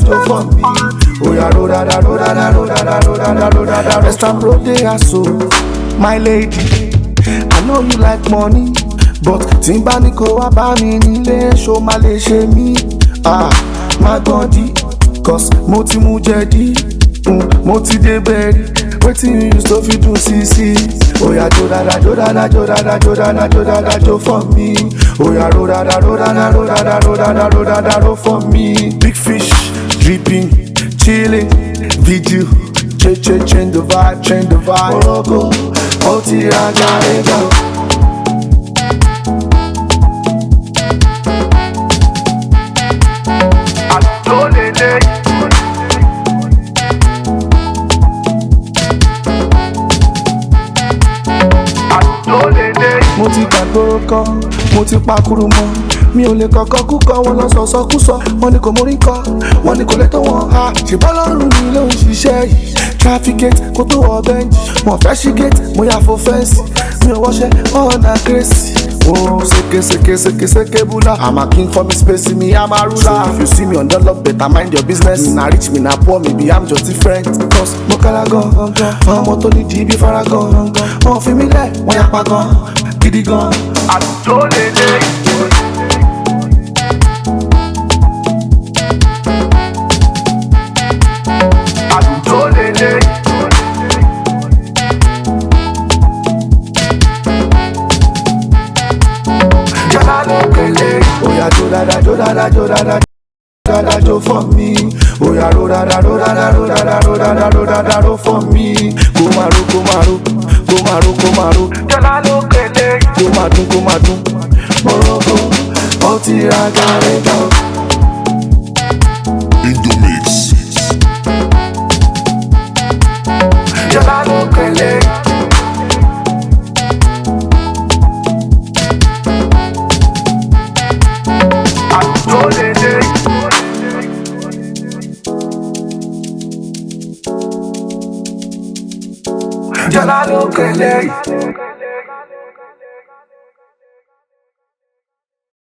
jo for me. Oh yeah, ro da da ro da da ro da da ro da da ro da da. Xtra Pro dey so, my lady. I know you like money, but tí n bá ní kó wá bá mi nílé, ṣó má lè ṣe mí. Má gbọ́n dí, cause mo ti mú jẹ̀dí, mo ti dé bẹ́ẹ̀rì. Wetin you use to fit do CC? Oh yeah, jo da da jo da da jo da da jo da da jo da da jo for me. Oh yeah, ro da da ro da da ro da da ro da da ro da da ro for me. Big fish dripping, chilling, video, change the vibe, change the vibe. Orogo, oti agarega. Mo ti gbàgbóró kan, mo ti pakuru mọ́. Mi ò lè kọ́kọ́ kúkọ́, wọn lọ sọ̀sọ́ kú sọ. Wọ́n ní kò mórí kọ́, wọ́n ní kò lè tó wọn. Ṣèbọ́ lọ́rùn mi ló ń ṣiṣẹ́ yìí. Trafficate kó tó wọ bẹ́ǹjì. Wọ́n fẹ́ ṣí gate, mo yà fò fẹ́ǹsì. Mi ò wọṣẹ́ ọ̀nà kérésì. Oh, seke bula. I'm a king for me space, me I'm a ruler. So if you see me on the love, better mind your business. Na rich, me na poor, maybe I'm just different. Cause mo kala gan, ọmọ tó ní di bí faragan. Wọ́n fi mí lẹ̀, wọ́n yapa gan, gidi gan. Àlùjọ lélẹ̀. Àlùjọ lélẹ̀. Oh yeah, jo da da jo da da jo da da jo da jo for me. Oh yeah, ro da da ro da da ro da da ro da da ro da da ro for me. Go maru, go maru, go maru, go maru. Jala lo kele. Go madun, go madun. Orogo, oti agarega. In the mix. Jala lo kele. Jala lo kele.